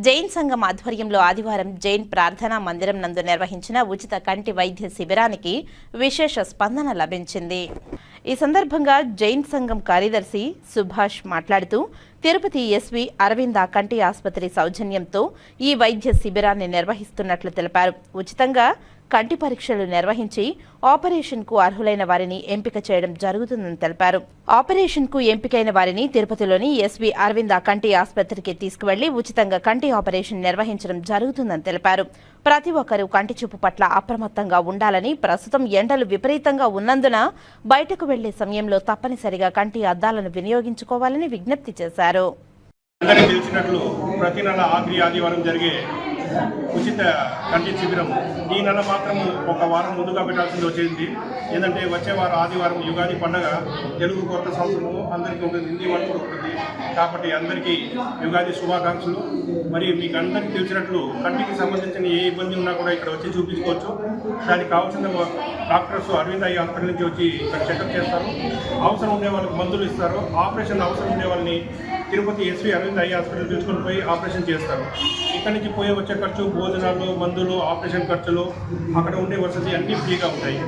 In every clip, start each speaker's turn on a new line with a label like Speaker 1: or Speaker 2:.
Speaker 1: జైన్ సంఘం ఆధ్వర్యంలో ఆదివారం జైన్ ప్రార్థనా మందిరం నందు నిర్వహించిన ఉచిత కంటి వైద్య శిబిరానికి విశేష స్పందన లభించింది. ఈ సందర్భంగా జైన్ సంఘం కార్యదర్శి సుభాష్ మాట్లాడుతూ తిరుపతి ఎస్వి అరవింద కంటి ఆసుపత్రి సౌజన్యంతో ఈ వైద్య శిబిరాన్ని నిర్వహిస్తున్నట్లు తెలిపారు. ఉచితంగా కంటి పరీక్షలు నిర్వహించి ఆపరేషన్కు అర్హులైన వారిని ఎంపిక చేయడం జరుగుతుందని తెలిపారు. ఆపరేషన్కు ఎంపికైన వారిని తిరుపతిలోని ఎస్వి అరవింద కంటి ఆసుపత్రికి తీసుకువెళ్లి ఉచితంగా కంటి ఆపరేషన్ నిర్వహించడం జరుగుతుందని తెలిపారు. ప్రతి ఒక్కరూ కంటి చూపు పట్ల అప్రమత్తంగా ఉండాలని, ప్రస్తుతం ఎండలు విపరీతంగా ఉన్నందున బయటకు వెళ్లే సమయంలో తప్పనిసరిగా కంటి అద్దాలను వినియోగించుకోవాలని విజ్ఞప్తి చేశారు.
Speaker 2: ప్రతి నెల ఆదివారం జరిగే ఉచిత కంటి శిబిరం ఈ నెల మాత్రం ఒక వారం ముందుగా పెట్టాల్సింది వచ్చింది. ఏంటంటే వచ్చే వారం ఆదివారం యుగాది పండుగ, తెలుగు కొత్త సంవత్సరము అందరికీ ఉంటుంది, హిందీ వాళ్ళు కూడా ఉంటుంది. కాబట్టి అందరికీ యుగాది శుభాకాంక్షలు. మరి మీకు అందరికీ తెలిసినట్లు కంటికి సంబంధించిన ఏ ఇబ్బంది ఉన్నా కూడా ఇక్కడ వచ్చి చూపించుకోవచ్చు. దానికి కావాల్సిన డాక్టర్స్ అరవింద ఐ హాస్పిటల్ నుంచి వచ్చి ఇక్కడ చెకప్ చేస్తారు. అవసరం ఉండే వాళ్ళకి మందులు ఇస్తారు. ఆపరేషన్ అవసరం ఉండే వాళ్ళని Tirupati SV Aravind eye hospital తీసుకొని పోయి ఆపరేషన్ చేస్తారు. ఇక్కడి నుంచి పోయే వచ్చే ఖర్చు, భోజనాలు, మందులు, ఆపరేషన్ ఖర్చులు, అక్కడ ఉండే వసతి అన్నీ ఫ్రీగా ఉంటాయి.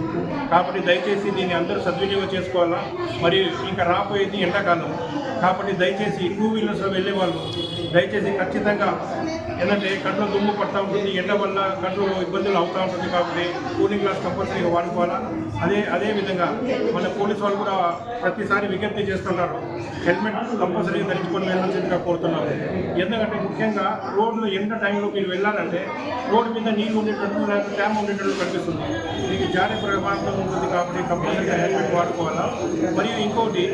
Speaker 2: కాబట్టి దయచేసి దీన్ని అందరూ సద్వినియోగం చేసుకోవాలా. మరియు ఇంకా రాబోయేది ఎండాకాలం కాబట్టి దయచేసి 2 వీలర్స్లో వెళ్ళే వాళ్ళు దయచేసి ఖచ్చితంగా, ఏంటంటే కంట్లో దుమ్ము పడుతూ ఉంటుంది, ఎండ వల్ల కంట్లో ఇబ్బందులు అవుతూ ఉంటుంది. కాబట్టి కూలింగ్ గ్లాస్ కంపల్సరీగా వాడుకోవాలా. అదేవిధంగా మన పోలీసు వాళ్ళు కూడా ప్రతిసారి విజ్ఞప్తి చేస్తున్నారు, హెల్మెట్ కంపల్సరీగా ధరించుకొని వెళ్ళాల్సిందిగా కోరుతున్నారు. ఎందుకంటే ముఖ్యంగా రోడ్లు ఎండ టైంలో మీరు వెళ్ళాలంటే రోడ్డు మీద నీళ్ళు ఉండేటట్టు, లేకపోతే ట్యామ్ ఉండేటట్టు కనిపిస్తుంది, మీకు జారే ప్రమాదం ఉంటుంది. కాబట్టి కంపల్సరీగా హెల్మెట్ వాడుకోవాలా. మరియు ఇంకోటి,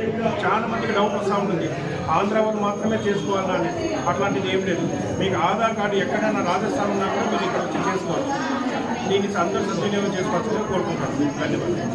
Speaker 2: చాలా మందికి డౌట్ వస్తూ ఉంటుంది, ఆంధ్ర వాళ్ళు మాత్రమే చేసుకోవాలని. అట్లాంటిది ఏం లేదు. మీకు ఆధార్ కార్డు ఎక్కడైనా రాజస్థాన్ ఉన్నా కూడా మీరు ఇక్కడ వచ్చి చేసుకోవచ్చు. దీన్ని అందరూ సద్వినియోగం చేసుకోవాల్సిందిగా కోరుకుంటాను. ధన్యవాదాలు.